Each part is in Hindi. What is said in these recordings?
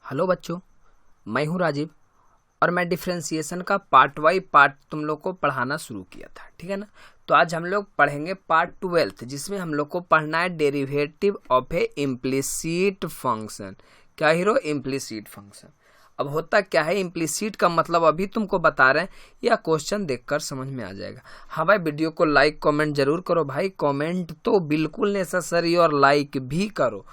हेलो बच्चों, मैं हूं राजीव और मैं डिफरेंशिएशन का पार्ट वाई पार्ट तुम लोग को पढ़ाना शुरू किया था। ठीक है ना। तो आज हम लोग पढ़ेंगे पार्ट 12 जिसमें हम लोग को पढ़ना है derivative of A implicit function. क्या हीरो? Implicit function. अब होता क्या है, इम्प्लिसिट का मतलब अभी तुमको बता रहे हैं, या क्वेश्चन देखकर समझ में आ जाएगा। हाँ भाई, वीडियो को लाइक कमेंट जरूर करो भाई, कमेंट तो बिल्कुल नेसेसरी, और लाइक भी करो।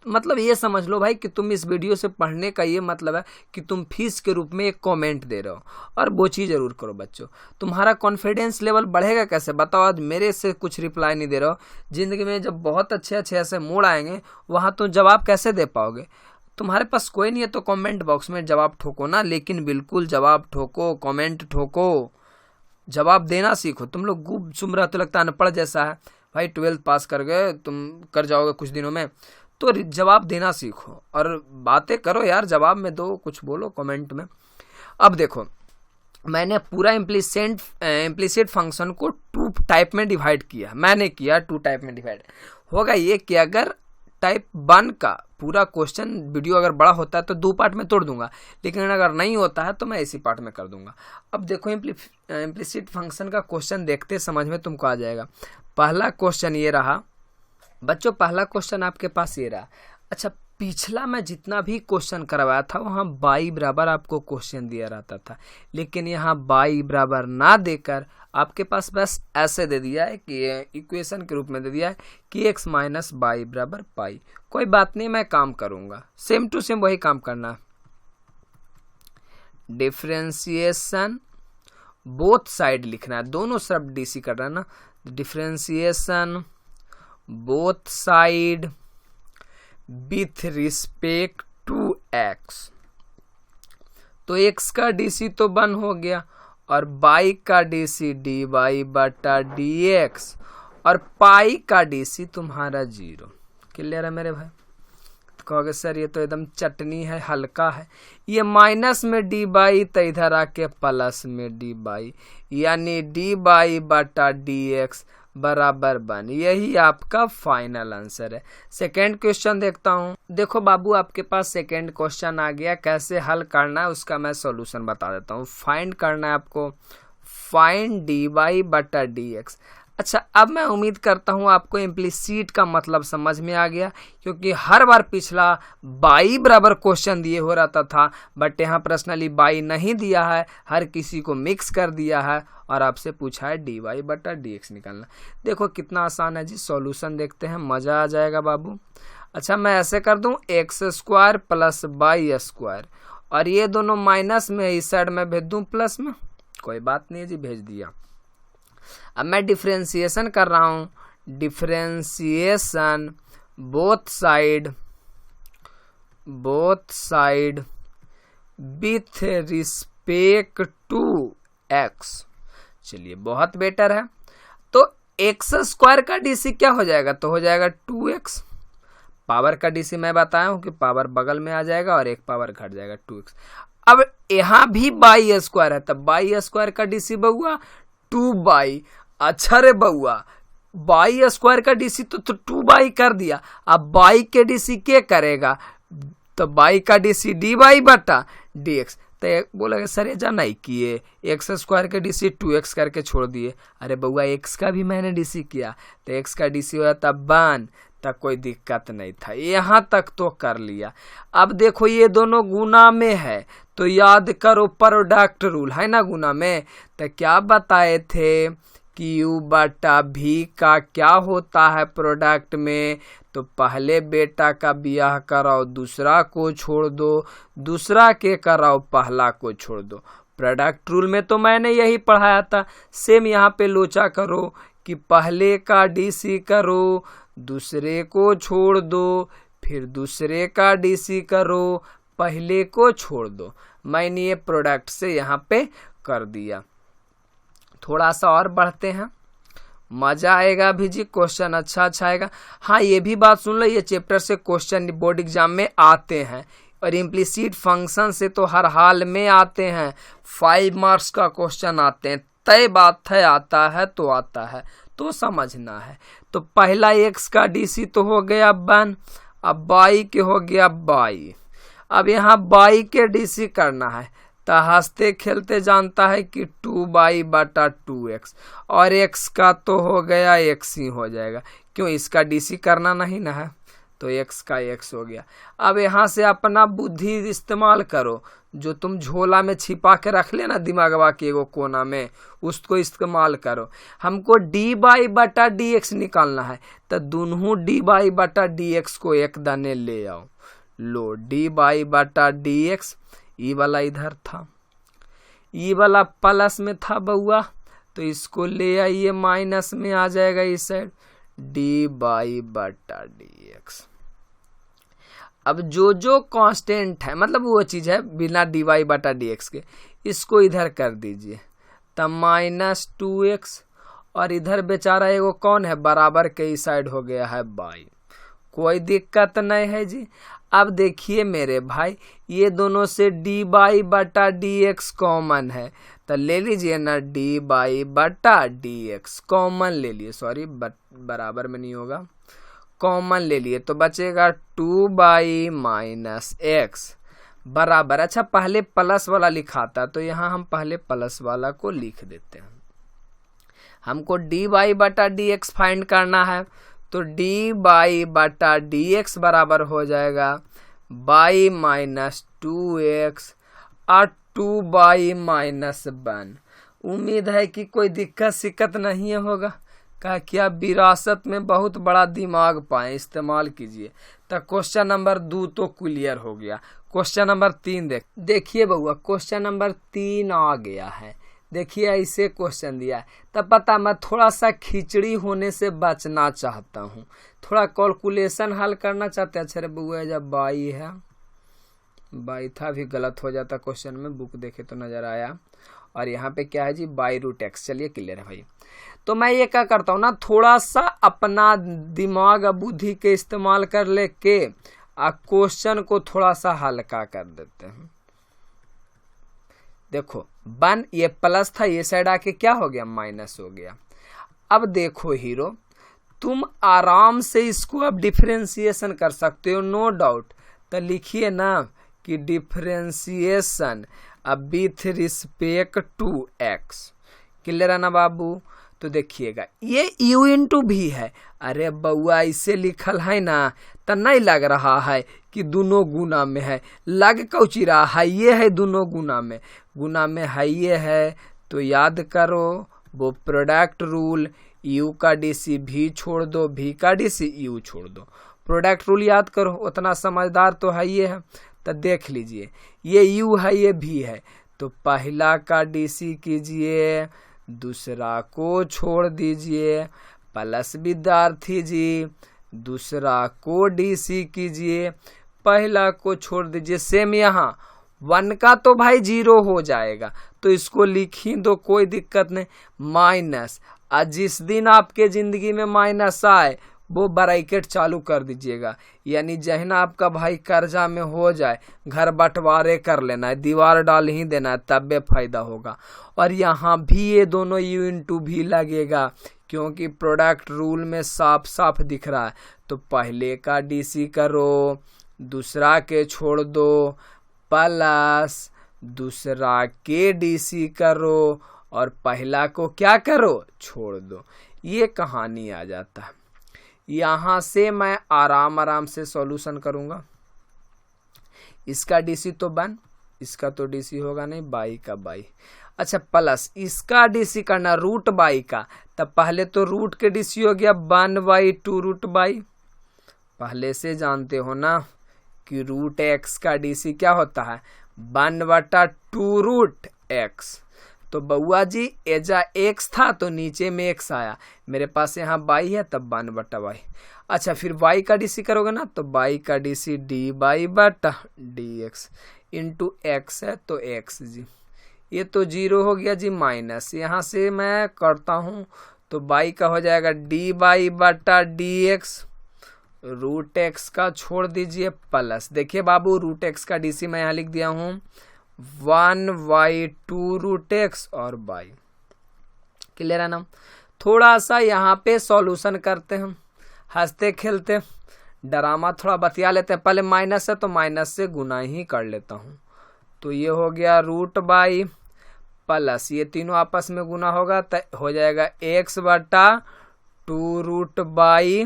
मतलब ये समझ लो भाई कि तुम इस वीडियो से पढ़ने का ये मतलब है कि तुम फीस के रूप में एक कमेंट दे रहे हो, और वो चीज़ जरूर करो बच्चों। तुम्हारा कॉन्फिडेंस लेवल बढ़ेगा कैसे? बताओ, आज मेरे से कुछ रिप्लाई नहीं दे रहे हो। जिंदगी में जब बहुत अच्छे अच्छे ऐसे मोड़ आएंगे वहाँ तुम जवाब कैसे दे पाओगे? तुम्हारे पास कोई नहीं है तो कमेंट बॉक्स में जवाब ठोको ना, लेकिन बिल्कुल जवाब ठोको, कमेंट ठोको, जवाब देना सीखो। तुम लोग गुम सुम रहे हो तो लगता है अनपढ़ जैसा है। भाई 12th पास कर गए, तुम कर जाओगे कुछ दिनों में, तो जवाब देना सीखो और बातें करो यार, जवाब में दो, कुछ बोलो कमेंट में। अब देखो, मैंने पूरा इम्प्लिसिट फंक्शन को 2 टाइप में डिवाइड किया। मैंने किया 2 टाइप में डिवाइड। होगा ये कि अगर टाइप 1 का पूरा क्वेश्चन वीडियो अगर बड़ा होता है तो 2 पार्ट में तोड़ दूंगा, लेकिन अगर नहीं होता है तो मैं इसी पार्ट में कर दूंगा। अब देखो, इम्प्लिसिट फंक्शन का क्वेश्चन देखते समझ में तुमको आ जाएगा। पहला क्वेश्चन ये रहा बच्चों, पहला क्वेश्चन आपके पास ये रहा। अच्छा, पिछला मैं जितना भी क्वेश्चन करवाया था वहाँ बाई बराबर आपको क्वेश्चन दिया रहता था, लेकिन यहाँ बाई बराबर ना देकर आपके पास बस ऐसे दे दिया है कि इक्वेशन के रूप में दे दिया है कि x माइनस बाई बराबर पाई। कोई बात नहीं, मैं काम करूँगा, सेम टू सेम वही काम करना। डिफरेंशिएशन बोथ साइड लिखना है, दोनों तरफ डीसी करना है ना। Differentiation both side with respect to x। तो x का डीसी तो 1 हो गया, और बाई का डीसी dy बटा dx, और पाई का डीसी तुम्हारा 0। क्लियर है मेरे भाई? तो कहोगे सर ये तो एकदम चटनी है, हल्का है। ये माइनस में डी बाई तो इधर आके प्लस में डी बाई, यानी डी बाई बटा dx बराबर 1। यही आपका फाइनल आंसर है। सेकेंड क्वेश्चन देखता हूँ। देखो बाबू, आपके पास सेकेंड क्वेश्चन आ गया। कैसे हल करना है उसका मैं सॉल्यूशन बता देता हूँ। फाइंड करना है आपको, फाइंड डी वाई बटा डी एक्स। अच्छा, अब मैं उम्मीद करता हूँ आपको इम्प्लिसिट का मतलब समझ में आ गया, क्योंकि हर बार पिछला बाई बराबर क्वेश्चन दिए हो रहता था, बट यहाँ पर्सनली बाई नहीं दिया है, हर किसी को मिक्स कर दिया है और आपसे पूछा है डी वाई बटा डी एक्स निकालना। देखो कितना आसान है जी, सॉल्यूशन देखते हैं, मज़ा आ जाएगा बाबू। अच्छा, मैं ऐसे कर दूँ, x square plus by square, और ये दोनों माइनस में इस साइड में भेज दूँ प्लस में। कोई बात नहीं है जी, भेज दिया। अब मैं डिफरेंशिएशन कर रहा हूँ। Differentiation both side with respect to x। चलिए, बहुत बेटर है। तो एक्स स्क्वायर का डीसी क्या हो जाएगा? तो हो जाएगा 2x। पावर का डीसी मैं बताया हूँ कि पावर बगल में आ जाएगा और एक पावर घट जाएगा 2x। अब यहाँ भी बाई स्क्वायर है, तब बाई स्क्वायर का डीसी बउआ 2 बाई। अच्छा रे बउआ, बाई स्क्वायर का डीसी तो 2 बाई कर दिया, अब बाई के डीसी क्या करेगा? तो बाई का डीसी डी बाई बटा डी एक्स। तो बोलेगा सर ये जाना ही किए, एक्स स्क्वायर के डीसी 2x करके छोड़ दिए। अरे बउआ, एक्स का भी मैंने डीसी किया, तो एक्स का डीसी हो जाता 1, तब कोई दिक्कत नहीं था, यहाँ तक तो कर लिया। अब देखो, ये दोनों गुना में है, तो याद करो प्रोडक्ट रूल है ना गुना में। तो क्या बताए थे कि u बटा v का क्या होता है प्रोडक्ट में? तो पहले बेटा का ब्याह कराओ, दूसरा को छोड़ दो, दूसरा के कराओ, पहला को छोड़ दो। प्रोडक्ट रूल में तो मैंने यही पढ़ाया था। सेम यहाँ पे लोचा करो कि पहले का डीसी करो, दूसरे को छोड़ दो, फिर दूसरे का डीसी करो, पहले को छोड़ दो। मैंने ये प्रोडक्ट से यहाँ पे कर दिया। थोड़ा सा और बढ़ते हैं, मजा आएगा भी जी, क्वेश्चन अच्छा आएगा। हाँ, ये भी बात सुन लो, ये चैप्टर से क्वेश्चन बोर्ड एग्जाम में आते हैं, और इम्प्लिसिट फंक्शन से तो हर हाल में आते हैं। 5 मार्क्स का क्वेश्चन आते हैं, तय बात है, आता है तो आता है, तो समझना है। तो पहला x का डीसी तो हो गया 1, अब बाई के हो गया बाई। अब यहाँ बाई के डीसी करना है तो हंसते खेलते जानता है कि 2y/2x और x का तो हो गया x ही हो जाएगा, क्यों इसका डीसी करना नहीं ना है, तो x का x हो गया। अब यहाँ से अपना बुद्धि इस्तेमाल करो, जो तुम झोला में छिपा के रख लेना दिमागवा के एगो कोना में, उसको इस्तेमाल करो। हमको dy/dx निकालना है तो दोनों dy/dx को एक दाने ले आओ। लो dy/dx, ई वाला इधर था, ई वाला प्लस में था बउआ, तो इसको ले आइए माइनस में आ जाएगा इस साइड dy/dx। अब जो कांस्टेंट है मतलब वो चीज है बिना dy/dx के, इसको इधर कर दीजिए तब -2x, और इधर बेचारा एगो कौन है बराबर के इस साइड हो गया है बाई, कोई दिक्कत नहीं है जी। अब देखिए मेरे भाई ये दोनों से dy/dx कॉमन है तो ले लीजिए ना dy/dx कॉमन ले लिए, सॉरी बराबर में नहीं होगा, कॉमन ले लिए तो बचेगा 2y - x बराबर। अच्छा पहले प्लस वाला लिखा था तो यहाँ हम पहले प्लस वाला को लिख देते हैं। हमको dy/dx फाइंड करना है तो dy/dx बराबर हो जाएगा y - 2x और 2y - 1। उम्मीद है कि कोई दिक्कत सिक्कत नहीं होगा, क्या क्या विरासत में बहुत बड़ा दिमाग पाए, इस्तेमाल कीजिए। तो क्वेश्चन नंबर 2 तो क्लियर हो गया। क्वेश्चन नंबर 3 देखिए बउआ, क्वेश्चन नंबर 3 आ गया है। देखिए ऐसे क्वेश्चन दिया है तब पता मैं थोड़ा सा खिचड़ी होने से बचना चाहता हूँ, थोड़ा कैलकुलेशन हल करना चाहते हैं। अच्छा रे बउआ जब बाई है, बाई था भी गलत हो जाता क्वेश्चन में, बुक देखे तो नजर आया, और यहाँ पे क्या है जी y√x। चलिए क्लियर है भाई। तो मैं ये क्या करता हूँ ना, थोड़ा सा अपना दिमाग बुद्धि के इस्तेमाल कर ले के क्वेश्चन को थोड़ा सा हल्का कर देते हैं। देखो 1 ये प्लस था, ये साइड आके क्या हो गया माइनस हो गया। अब देखो हीरो, तुम आराम से इसको अब डिफरेंशिएशन कर सकते हो, नो डाउट। तो लिखिए ना कि डिफरेंशिएशन अब with respect to x, clear है ना बाबू। तो देखिएगा ये u इंटू भी है, अरे बउआ इसे लिखल है ना तो नहीं लग रहा है कि दोनों गुना में है, लग कौची रहा है, ये है दोनों गुना में है ये है। तो याद करो वो प्रोडक्ट रूल, u का डीसी भी छोड़ दो, v का डीसी u छोड़ दो, प्रोडक्ट रूल याद करो, उतना समझदार तो है ये है। तो देख लीजिए ये u है ये v है, तो पहला का डीसी कीजिए, दूसरा को छोड़ दीजिए, प्लस विद्यार्थी जी दूसरा को डीसी कीजिए, पहला को छोड़ दीजिए। सेम यहाँ 1 का तो भाई 0 हो जाएगा तो इसको लिख ही दो, कोई दिक्कत नहीं। माइनस, आज जिस दिन आपके जिंदगी में माइनस आए वो ब्रैकेट चालू कर दीजिएगा, यानी जहना आपका भाई कर्जा में हो जाए घर बंटवारे कर लेना है, दीवार डाल ही देना है, तब भी फायदा होगा। और यहाँ भी ये दोनों u इंटू भी लगेगा क्योंकि प्रोडक्ट रूल में साफ साफ दिख रहा है। तो पहले का डीसी करो, दूसरा के छोड़ दो, प्लस दूसरा के डीसी करो और पहला को क्या करो छोड़ दो। ये कहानी आ जाता है। यहाँ से मैं आराम से सॉल्यूशन करूंगा। इसका डीसी तो 1, इसका तो डीसी होगा नहीं, बाई का बाई। अच्छा प्लस इसका डीसी करना रूट बाई का, तब पहले तो रूट के डीसी हो गया 1/2 रूट बाई। पहले से जानते हो ना कि रूट x का डीसी क्या होता है 1/2 रूट x। तो बउआ जी एजा x था तो नीचे में x आया, मेरे पास यहाँ y है तब 1/y। अच्छा फिर y का डीसी करोगे ना तो y का डीसी dy/dx इंटू x है तो x जी, ये तो 0 हो गया जी माइनस। यहाँ से मैं करता हूँ तो y का हो जाएगा dy/dx, रूट x का छोड़ दीजिए प्लस। देखिए बाबू रूट x का डीसी मैं यहाँ लिख दिया हूँ 1/2 रूट x और y, क्लियर है ना। थोड़ा सा यहाँ पे सॉल्यूशन करते हैं हंसते खेलते, ड्रामा थोड़ा बतिया लेते हैं। पहले माइनस है तो माइनस से गुना ही कर लेता हूँ। तो ये हो गया रूट बाई प्लस, ये तीनों आपस में गुना होगा तो हो जाएगा x बटा 2 root y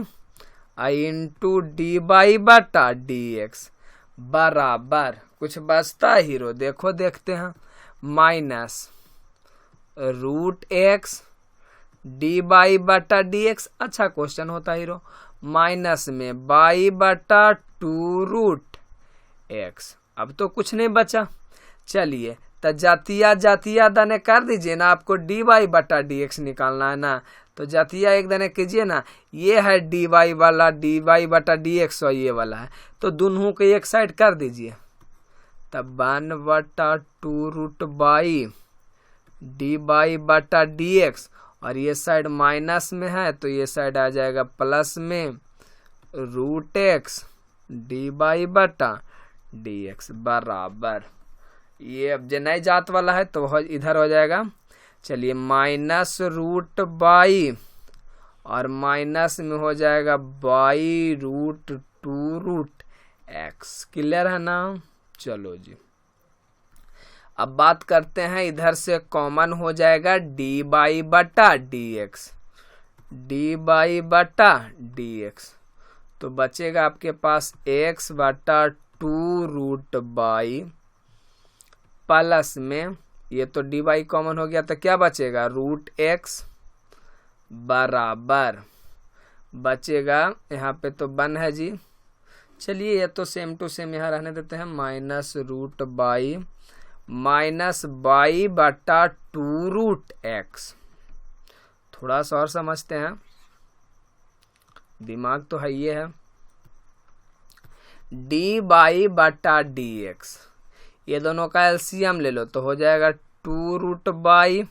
into d y बटा डी एक्स बराबर कुछ बचता है हीरो, देखो देखते हैं, minus root x d y बटा डी एक्स। अच्छा क्वेश्चन होता है हीरो। माइनस में बाई बटा 2 रूट एक्स। अब तो कुछ नहीं बचा। चलिए तो जातिया दाने कर दीजिए ना, आपको डी वाई बटा डी एक्स निकालना है ना, तो जातिया एक दाने कीजिए ना। ये है डी वाई वाला, डी वाई बटा डी एक्स और ये वाला है, तो दोनों को एक साइड कर दीजिए। तब 1 बटा 2 रूट बाई डी वाई बटा डी एक्स, और ये साइड माइनस में है तो ये साइड आ जाएगा प्लस में रूट एक्स डी बाई बटा डी एक्स बराबर, ये अब जो नई जात वाला है तो इधर हो जाएगा। चलिए माइनस रूट बाई और माइनस में हो जाएगा y root 2 root x. Clear है ना? चलो जी, अब बात करते हैं, इधर से कॉमन हो जाएगा डी बाई बटा डी एक्स, डी बाई बटा डी एक्स, तो बचेगा आपके पास x बटा 2 रूट बाई प्लस में, ये तो डी बाई कॉमन हो गया तो क्या बचेगा रूट एक्स बराबर बचेगा, यहाँ पे तो 1 है जी। चलिए ये तो सेम टू सेम यहाँ रहने देते हैं, minus root y minus y बटा 2 रूट एक्स। थोड़ा सा और समझते हैं, दिमाग तो है ये है। डी बाई बटा डी एक्स, ये दोनों का एलसीएम ले लो तो हो जाएगा 2 रूट बाई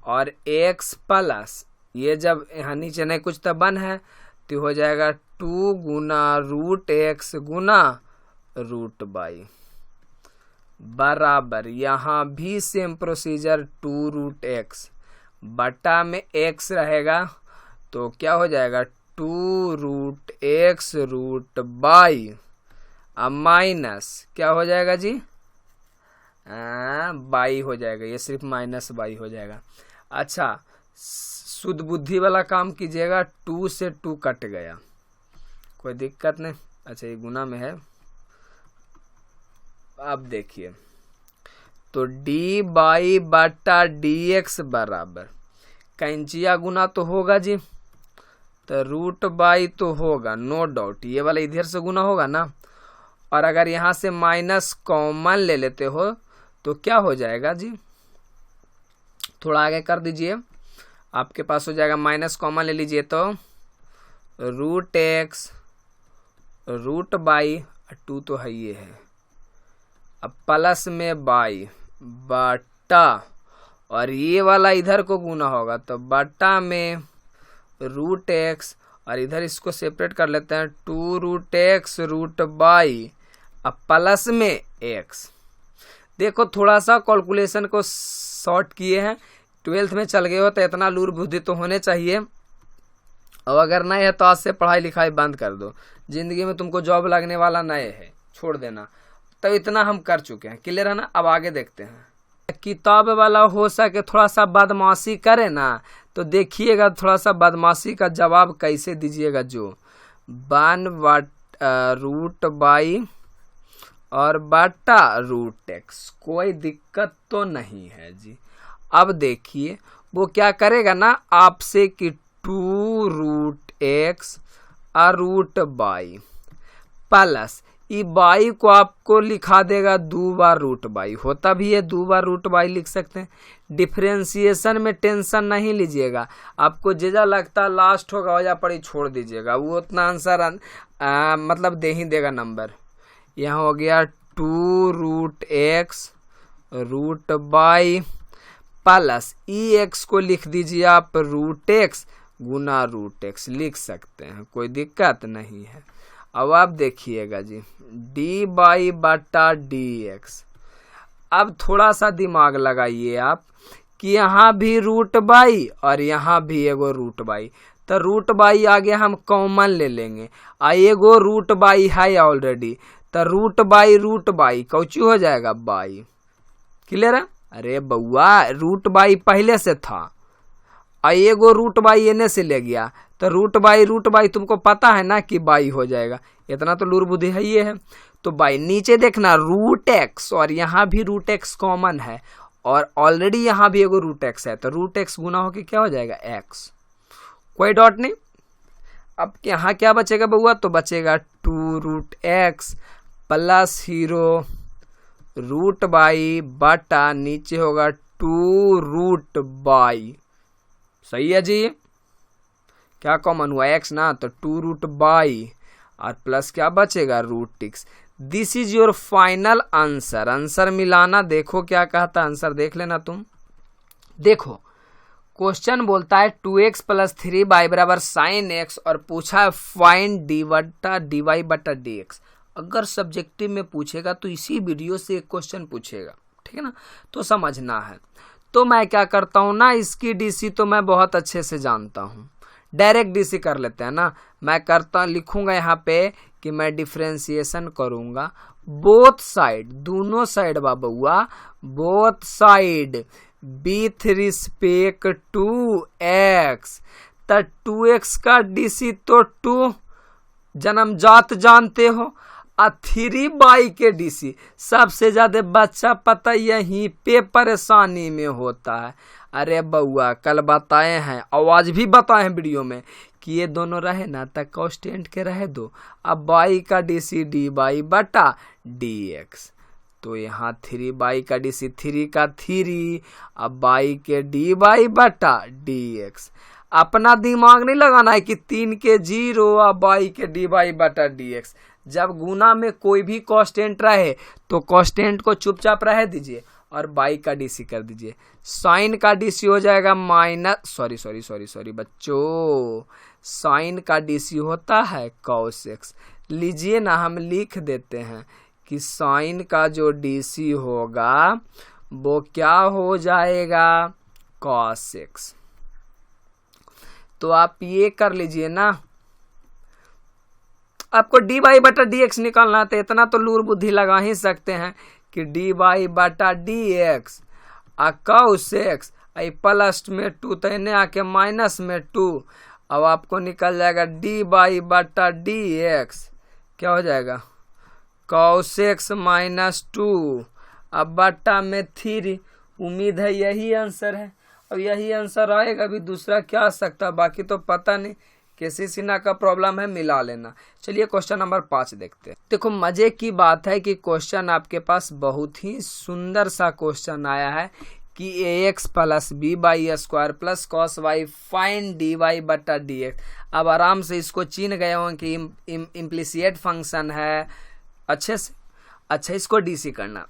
और एक्स प्लस, ये जब यहाँ नीचे नहीं कुछ तो 1 है तो हो जाएगा 2 गुना रूट एक्स गुना रूट बाई बराबर, यहाँ भी सेम प्रोसीजर 2 रूट एक्स बटा में x रहेगा तो क्या हो जाएगा 2 रूट एक्स रूट बाई, अब माइनस क्या हो जाएगा जी बाई हो जाएगा, ये सिर्फ माइनस बाई हो जाएगा। अच्छा शुद्ध बुद्धि वाला काम कीजिएगा, 2 से 2 कट गया, कोई दिक्कत नहीं। अच्छा ये गुना में है, अब देखिए तो डी बाई बटा डी एक्स बराबर, कैंचिया गुना तो होगा जी, तो रूट बाई तो होगा नो डाउट, ये वाला इधर से गुना होगा ना, और अगर यहाँ से माइनस कॉमन ले लेते हो तो क्या हो जाएगा जी, थोड़ा आगे कर दीजिए, आपके पास हो जाएगा माइनस कॉमन ले लीजिए तो रूट एक्स रूट बाई 2 तो है ये है, अब प्लस में बाई बटा, और ये वाला इधर को गुना होगा तो बटा में रूट एक्स, और इधर इसको सेपरेट कर लेते हैं 2 रूट एक्स रूट बाई अब प्लस में एक्स। देखो थोड़ा सा कैलकुलेशन को शॉर्ट किए हैं, 12th में चल गए हो तो इतना लूर बुद्धि तो होने चाहिए, और अगर नहीं है तो आज से पढ़ाई लिखाई बंद कर दो, जिंदगी में तुमको जॉब लगने वाला नहीं है, छोड़ देना। तो इतना हम कर चुके हैं, क्लियर है ना? अब आगे देखते हैं। किताब वाला हो सके थोड़ा सा बदमाशी करे ना तो देखिएगा थोड़ा सा बदमाशी का जवाब कैसे दीजिएगा, जो 1 रूट बाई और बटा रूट एक्स, कोई दिक्कत तो नहीं है जी। अब देखिए वो क्या करेगा ना आपसे कि 2 रूट एक्स और root y plus e y को आपको लिखा देगा 2 बार रूट बाई, होता भी है 2 बार रूट बाई लिख सकते हैं। डिफरेंशिएशन में टेंशन नहीं लीजिएगा, आपको जैसा लगता लास्ट होगा हो जा पड़ी छोड़ दीजिएगा, वो उतना आंसर मतलब दे ही देगा नंबर। यहाँ हो गया 2 root x root y plus e x को लिख दीजिए आप रूट एक्स गुना रूट एक्स लिख सकते हैं, कोई दिक्कत नहीं है। अब आप देखिएगा जी डी बाई बटा डी एक्स, अब थोड़ा सा दिमाग लगाइए आप कि यहाँ भी रूट बाई और यहाँ भी एगो रूट बाई, तो रूट बाई आगे हम कॉमन ले लेंगे, आ एगो रूट बाई है ऑलरेडी, तो रूट बाई कौची हो जाएगा बाई। क्लियर है? अरे बउआ रूट बाई पहले से था, आ एगो रूट बाई एने से ले गया, तो रूट बाई तुमको पता है ना कि बाई हो जाएगा, इतना तो लूर बुद्धि है ये है। तो बाई नीचे देखना रूट एक्स, और यहाँ भी रूट एक्स कॉमन है, और ऑलरेडी यहाँ भी एगो रूट एक्स है, तो रूट एक्स गुना होके क्या हो जाएगा एक्स, कोई डॉट नहीं। अब यहाँ क्या बचेगा बउआ, तो बचेगा 2 root x plus 0 root y बटा नीचे होगा 2 रूट बाई। सही है जी, क्या कॉमन हुआ एक्स ना, तो 2 रूट बाई और प्लस क्या बचेगा root x. This is your final answer. Answer मिलाना, देखो क्या कहता है आंसर, देख लेना तुम। देखो क्वेश्चन बोलता है 2x प्लस 3y बराबर साइन एक्स, और पूछा है फाइंड dy बटा dx। अगर सब्जेक्टिव में पूछेगा तो इसी वीडियो से एक क्वेश्चन पूछेगा, ठीक है ना, तो समझना है। तो मैं क्या करता हूँ ना, इसकी डीसी तो मैं बहुत अच्छे से जानता हूँ, डायरेक्ट डीसी कर लेते हैं ना। मैं करता लिखूंगा यहाँ पे कि मैं डिफ्रेंसिएशन करूंगा बोथ साइड, दोनों साइड बाबुआ, both side with respect to x. तो 2x का डीसी तो 2 जन्मजात जानते हो, और 3y के डीसी सबसे ज्यादा बच्चा पता यहीं पे परेशानी में होता है। अरे बउआ कल बताए हैं, आवाज भी बताए हैं वीडियो में कि ये दोनों रहे ना तो कांस्टेंट के रहे दो। अब बाई का डीसी dy बटा dx, तो यहाँ 3y का डीसी 3 का 3, अब बाई के dy बटा dx। अपना दिमाग नहीं लगाना है कि 3 के 0 और बाई के dy बटा dx। जब गुना में कोई भी कांस्टेंट रहे तो कांस्टेंट को चुपचाप रह दीजिए और बाई का डीसी कर दीजिए। साइन का डीसी हो जाएगा माइनस, सॉरी बच्चों, साइन का डीसी होता है कॉस एक्स। लीजिए ना, हम लिख देते हैं कि साइन का जो डीसी होगा वो क्या हो जाएगा कॉस एक्स। तो आप ये कर लीजिए ना, आपको डी वाई बटा डी एक्स निकालना, तो इतना तो लूर बुद्धि लगा ही सकते हैं कि डी वाई बटा d x cos x plus में 2, तो इन्हें आके माइनस में 2। अब आपको निकल जाएगा डी वाई बटा डी एक्स, क्या हो जाएगा कॉस एक्स माइनस 2, अब बटा में 3। उम्मीद है यही आंसर है, और यही आंसर आएगा, भी दूसरा क्या आ सकता, बाकी तो पता नहीं। किसी सिन्हा का प्रॉब्लम है, मिला लेना। चलिए क्वेश्चन नंबर 5 देखते हैं। देखो मजे की बात है कि क्वेश्चन आपके पास बहुत ही सुंदर सा क्वेश्चन आया है कि ax plus b y square plus cos y find d y बटा डी एक्स। अब आराम से इसको चीन गए हों कि इम्प्लिसिएट फंक्शन है अच्छे से। अच्छा इसको डीसी करना,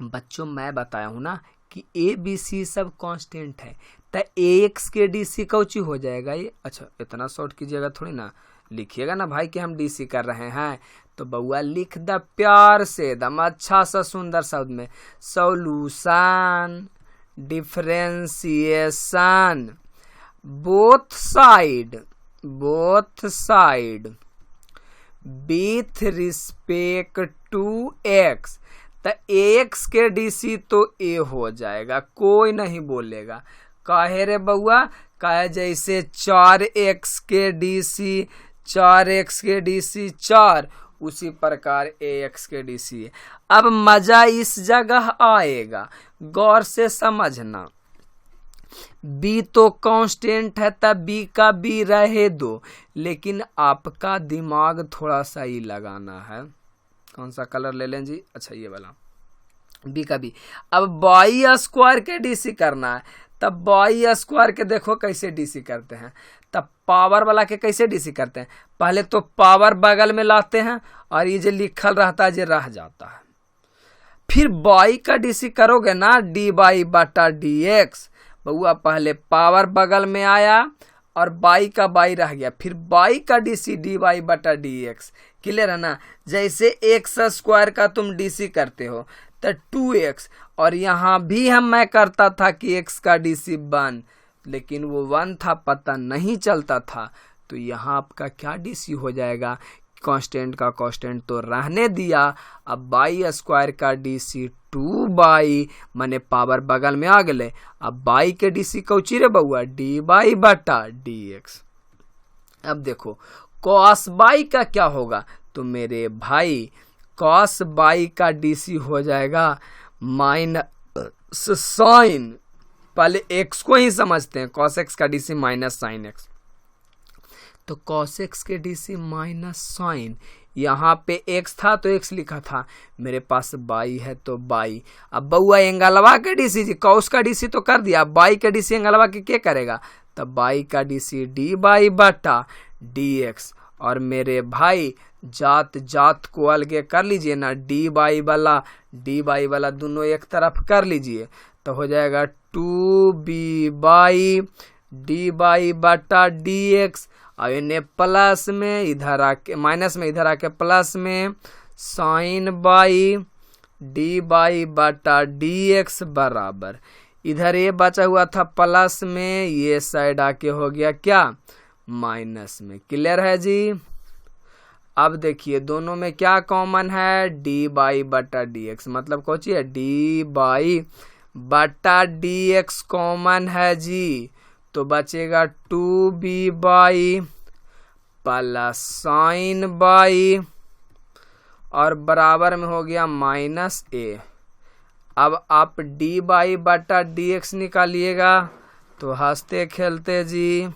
बच्चों मैं बताया हूँ ना कि ए बी सी सब कांस्टेंट है, तो ax के डीसी कौची हो जाएगा ये। अच्छा इतना शॉर्ट कीजिएगा थोड़ी ना, लिखिएगा ना भाई कि हम डीसी कर रहे हैं, तो बउआ लिख द प्यार से एकदम अच्छा सा सुंदर शब्द में, solution differentiation both side with respect to x. तो ax के डीसी तो a हो जाएगा, कोई नहीं बोलेगा। काहे रे बउआ, काहे जैसे 4x के डीसी 4, उसी प्रकार ax के डीसी है। अब मजा इस जगह आएगा, गौर से समझना। b तो कांस्टेंट है, तब b का b रहे दो, लेकिन आपका दिमाग थोड़ा सा ही लगाना है। कौन सा कलर ले लें जी, अच्छा ये वाला b का b। अब बाई स्क्वायर के डीसी करना है, तब बाई स्क्वायर के देखो कैसे डीसी करते हैं, तब पावर वाला के कैसे डीसी करते हैं। पहले तो पावर बगल में लाते हैं और ये जो लिखल रहता है जो रह जाता है, फिर बाई का डीसी करोगे ना डी बाई बटा डी एक्स। बउआ पहले पावर बगल में आया और बाई का बाई रह गया, फिर बाई का डीसी डी वाई बटा डी एक्स। क्लियर है ना, जैसे एक्स स्क्वायर का तुम डीसी करते हो तो 2x, और यहाँ भी मैं करता था कि x का डीसी 1, लेकिन वो 1 था, पता नहीं चलता था। तो यहाँ आपका क्या डीसी हो जाएगा, कांस्टेंट का कांस्टेंट तो रहने दिया। अब बाई स्क्वायर का डीसी 2 बाई, माने पावर बगल में आ गए। अब बाई के डीसी कौची रे बउआ, डी बाई बटा डी एक्स। अब देखो कॉस बाई का क्या होगा, तो मेरे भाई कॉस बाई का डीसी हो जाएगा माइनस साइन, पहले एक्स को ही समझते हैं, कॉस एक्स का डीसी माइनस साइन एक्स। तो कॉस एक्स के डीसी माइनस साइन, यहाँ पे एक्स था तो एक्स लिखा था, मेरे पास बाई है तो बाई। अब बउआ एंगलवा के डीसी जी, कॉस का डीसी तो कर दिया, बाई का डीसी एंगलवा के क्या करेगा, तब बाई का डीसी डी बाई बटा डी एक्स। और मेरे भाई जात जात को अलगे कर लीजिए ना, डी बाई वाला दोनों एक तरफ कर लीजिए, तो हो जाएगा 2b बाई डी बाई बटा डी एक्स। और इन्हें प्लस में इधर आके माइनस में इधर आके प्लस में साइन बाई डी बाई बटा डी एक्स बराबर, इधर ये बचा हुआ था प्लस में, ये साइड आके हो गया क्या, माइनस में। क्लियर है जी। अब देखिए दोनों में क्या कॉमन है, डी बाई बटा डी एक्स, मतलब कौन है, डी बाई बटा डी एक्स कॉमन है जी। तो बचेगा 2b by plus sign by और बराबर में हो गया माइनस ए। अब आप डी बाई बटा डी एक्स निकालिएगा तो हंसते खेलते जी,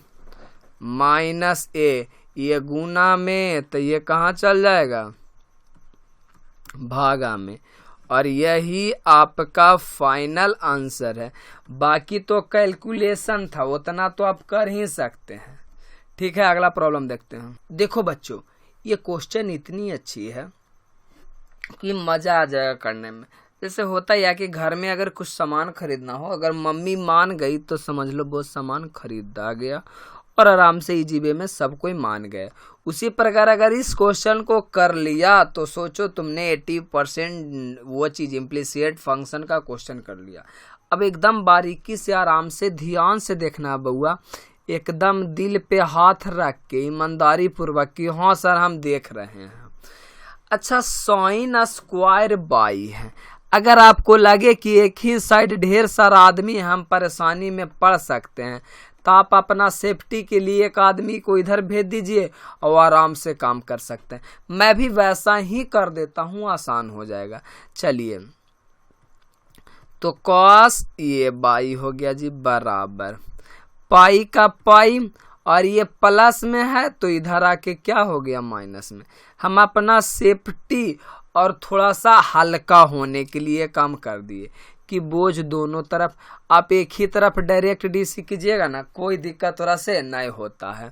माइनस ए, ये गुना में तो ये कहाँ चल जाएगा, भागा में। और यही आपका फाइनल आंसर है। बाकी तो कैलकुलेशन था, उतना तो आप कर ही सकते हैं। ठीक है, अगला प्रॉब्लम देखते हैं। देखो बच्चों, ये क्वेश्चन इतनी अच्छी है कि मजा आ जाएगा करने में। जैसे होता है कि घर में अगर कुछ सामान खरीदना हो, अगर मम्मी मान गई तो समझ लो वो सामान खरीदा गया और आराम से इजी वे में सब कोई मान गए। उसी प्रकार अगर इस क्वेश्चन को कर लिया तो सोचो तुमने 80% वो चीज इम्प्लिसिट फंक्शन का क्वेश्चन कर लिया। अब एकदम बारीकी से आराम से ध्यान से देखना बउआ, एकदम दिल पे हाथ रख के ईमानदारी पूर्वक कि हाँ सर हम देख रहे हैं। अच्छा, साइन स्क्वायर बाई है। अगर आपको लगे कि एक ही साइड ढेर सारा आदमी हम परेशानी में पड़ सकते हैं तो आप अपना सेफ्टी के लिए एक आदमी को इधर भेज दीजिए और आराम से काम कर सकते हैं। मैं भी वैसा ही कर देता हूँ, आसान हो जाएगा। चलिए, तो कॉस ये बाई हो गया जी बराबर पाई का पाई, और ये प्लस में है तो इधर आके क्या हो गया माइनस में। हम अपना सेफ्टी और थोड़ा सा हल्का होने के लिए काम कर दिए कि बोझ दोनों तरफ, आप एक ही तरफ डायरेक्ट डीसी कीजिएगा ना, कोई दिक्कत थोड़ा से नहीं होता है।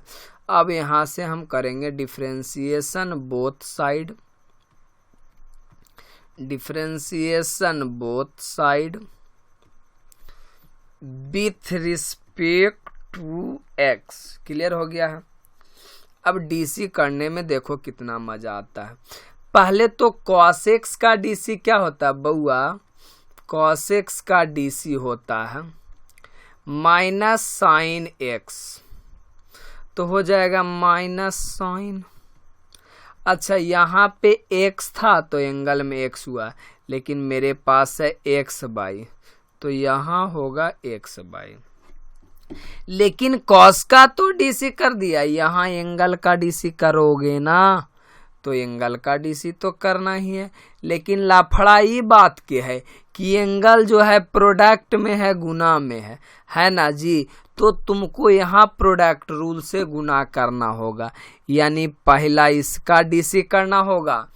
अब यहाँ से हम करेंगे differentiation both side, differentiation both side with respect to x. Clear हो गया है। अब डीसी करने में देखो कितना मजा आता है। पहले तो cos x का डीसी क्या होता है बउआ, cos x का डीसी होता है माइनस साइन एक्स, तो हो जाएगा माइनस साइन। अच्छा, यहाँ पे x था तो एंगल में x हुआ, लेकिन मेरे पास है x बाई, तो यहाँ होगा x बाई। लेकिन cos का तो डीसी कर दिया, यहाँ एंगल का डीसी करोगे ना तो एंगल का डीसी तो करना ही है। लेकिन लाफड़ा ये बात के है कि एंगल जो है प्रोडक्ट में है गुना में है ना जी। तो तुमको यहाँ प्रोडक्ट रूल से गुना करना होगा, यानी पहला इसका डीसी करना होगा।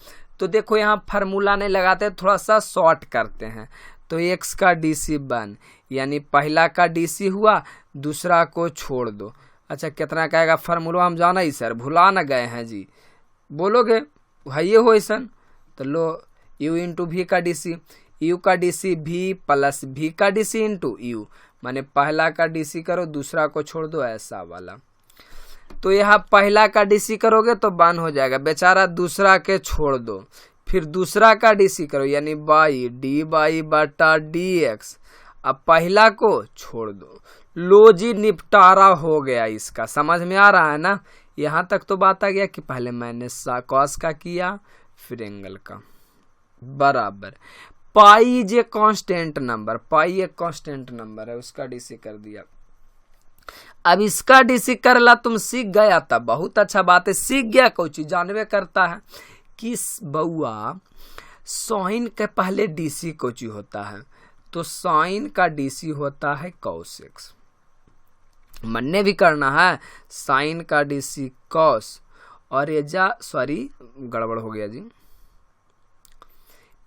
तो देखो यहाँ फार्मूला नहीं लगाते, थोड़ा सा शॉर्ट करते हैं। तो x का डीसी 1, यानी पहला का डीसी हुआ, दूसरा को छोड़ दो। अच्छा, कितना कहेगा फार्मूला हम जाना ही सर, भुला न गए हैं जी, बोलोगे भाई हो ऐसा। तो लो u इंटू वी का डीसी, u का डीसी v प्लस v का डीसी इंटू u, माने पहला का डीसी करो दूसरा को छोड़ दो, ऐसा वाला। तो यहाँ पहला का डीसी करोगे तो 1 हो जाएगा, बेचारा दूसरा के छोड़ दो। फिर दूसरा का डीसी करो, यानी बाई डी बाई बटा डी एक्स। अब पहला को छोड़ दो, लो जी निपटारा हो गया इसका, समझ में आ रहा है ना। यहाँ तक तो बात आ गया कि पहले मैंने कॉस का किया फिर एंगल का, बराबर। पाई जे कांस्टेंट नंबर, पाई एक कांस्टेंट नंबर है, उसका डीसी कर दिया। अब इसका डीसी करला तुम सीख गया तब बहुत अच्छा बात है, सीख गया कोई चीज जानवे करता है कि बउआ साइन के पहले डीसी कोई चीज होता है, तो साइन का डीसी होता है कॉस एक्स। मनने भी करना है, साइन का डीसी कॉस, और ये सॉरी गड़बड़ हो गया जी,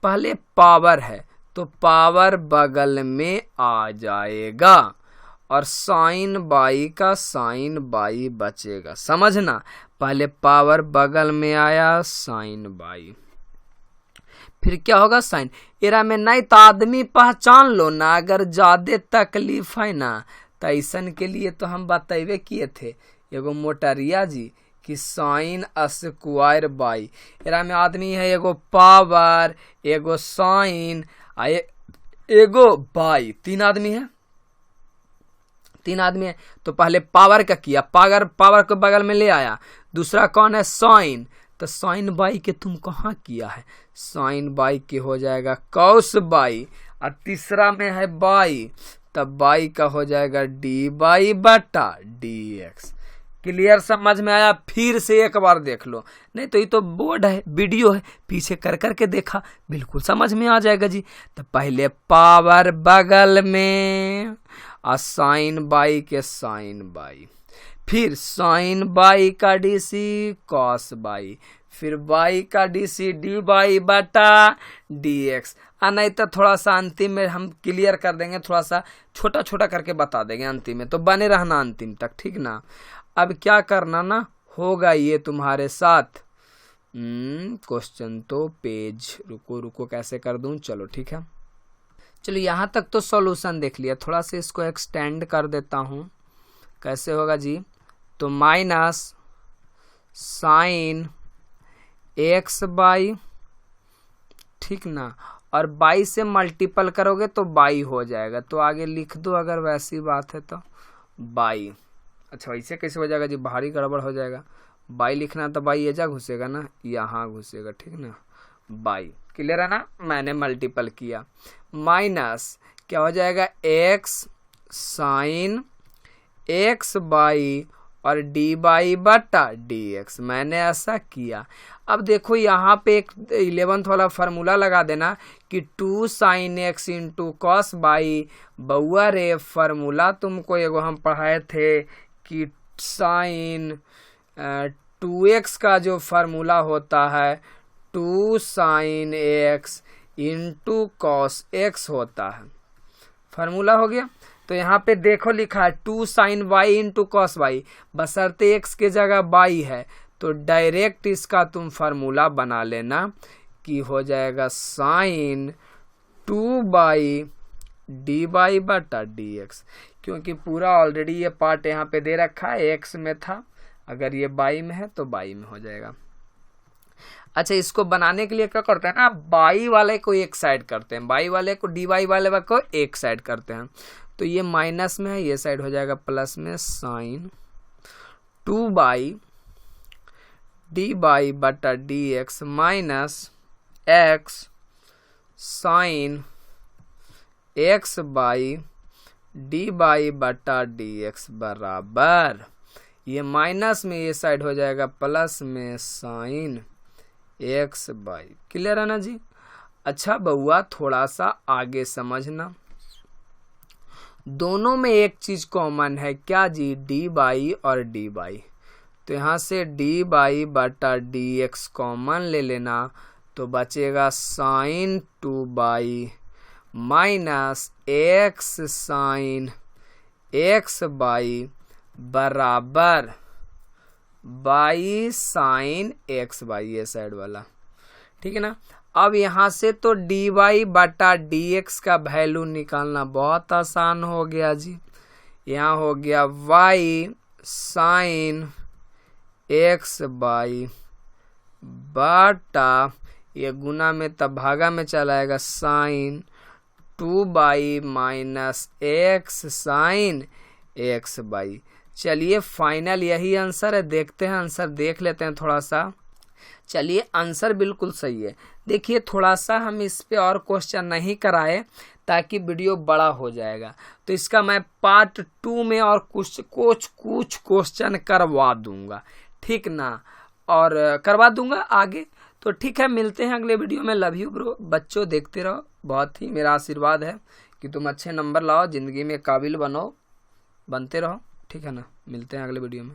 पहले पावर है तो पावर बगल में आ जाएगा और साइन बाई का साइन बाई बचेगा, समझना। पहले पावर बगल में आया साइन बाई, फिर क्या होगा साइन। एरा में नहीं तो आदमी पहचान लो ना, अगर ज्यादा तकलीफ है ना तो ऐसन के लिए तो हम बतेबे किए थे एगो मोटरिया जी कि साइन स्क्वायर बाई, एरा में आदमी है एगो पावर एगो साइन एगो बाई, तीन आदमी है, तीन आदमी है। तो पहले पावर का किया, पावर को बगल में ले आया, दूसरा कौन है साइन, तो साइन बाई के तुम कहाँ किया है, साइन बाई के हो जाएगा कॉस बाई, और तीसरा में है बाई, तब बाई का हो जाएगा डी बाई बटा डी एक्स। क्लियर समझ में आया। फिर से एक बार देख लो, नहीं तो ये तो बोर्ड है वीडियो है, पीछे कर करके देखा बिल्कुल समझ में आ जाएगा जी। तो पहले पावर बगल में और साइन बाई के साइन बाई, फिर साइन बाई का डीसी कॉस बाई, फिर बाई का डीसी डी बाई बटा डी एक्स। नहीं तो थोड़ा सा अंतिम में हम क्लियर कर देंगे, थोड़ा सा छोटा छोटा करके बता देंगे अंतिम में, तो बने रहना अंतिम तक, ठीक ना। अब क्या करना ना, होगा ये तुम्हारे साथ क्वेश्चन तो पेज, रुको कैसे कर दूं, चलो ठीक है। चलो यहाँ तक तो सॉल्यूशन देख लिया, थोड़ा सा इसको एक्सटेंड कर देता हूँ। कैसे होगा जी, तो माइनस साइन एक्स बाई, ठीक ना, और बाई से मल्टीपल करोगे तो बाई हो जाएगा, तो आगे लिख दो अगर वैसी बात है तो बाई। अच्छा वैसे कैसे हो जाएगा जी, भारी गड़बड़ हो जाएगा। बाई लिखना तो बाई एजा घुसेगा ना, यहाँ घुसेगा, ठीक ना, बाई। क्लियर है ना, मैंने मल्टीपल किया, माइनस क्या हो जाएगा एक्स साइन एक्स बाई और डी बाई बटा डी एक्स, मैंने ऐसा किया। अब देखो यहाँ पे एक 11th वाला फार्मूला लगा देना कि 2 sine x into cos by. बउआ रे फार्मूला तुमको एगो हम पढ़ाए थे कि साइन 2x का जो फार्मूला होता है 2 sine x into cos x होता है, फार्मूला हो गया। तो यहाँ पे देखो लिखा है 2 sine y into cos y, बशर्ते एक्स के जगह बाई है, तो डायरेक्ट इसका तुम फार्मूला बना लेना कि हो जाएगा साइन 2 बाई डी बाई बटा डी एक्स, क्योंकि पूरा ऑलरेडी ये पार्ट यहाँ पे दे रखा है, एक्स में था, अगर ये बाई में है तो बाई में हो जाएगा। अच्छा इसको बनाने के लिए क्या करते हैं ना, बाई वाले को एक साइड करते हैं, बाई वाले को डी बाई वाले को एक साइड करते हैं, तो ये माइनस में है, ये साइड हो जाएगा प्लस में, साइन 2 बाई डी बाई बटा d x minus x sine x by D y बटा डी एक्स बराबर, ये माइनस में ये साइड हो जाएगा प्लस में साइन एक्स बाई। क्लियर है ना जी। अच्छा बउआ थोड़ा सा आगे समझना, दोनों में एक चीज कॉमन है, क्या जी, डी बाई और डी बाई, तो यहाँ से डी बाई बटा डी एक्स कॉमन ले लेना, तो बचेगा sine 2 y minus x sine x y बराबर बाई साइन एक्स बाई, ये साइड वाला, ठीक है ना। अब यहाँ से तो डी वाई बटा डी एक्स का वैल्यू निकालना बहुत आसान हो गया जी। यहाँ हो गया वाई साइन एक्स बाई बटा, ये गुना में तब भागा में चलाएगा, sine 2 y minus x sine AX/y। चलिए फाइनल यही आंसर है। देखते हैं आंसर, देख लेते हैं थोड़ा सा। चलिए आंसर बिल्कुल सही है। देखिए थोड़ा सा हम इस पे और क्वेश्चन नहीं कराए ताकि वीडियो बड़ा हो जाएगा, तो इसका मैं पार्ट 2 में और कुछ क्वेश्चन करवा दूंगा, ठीक ना, और करवा दूंगा आगे। तो ठीक है, मिलते हैं अगले वीडियो में। Love you bro. बच्चों देखते रहो, बहुत ही मेरा आशीर्वाद है कि तुम अच्छे नंबर लाओ, ज़िंदगी में काबिल बनो, बनते रहो, ठीक है ना। मिलते हैं अगले वीडियो में।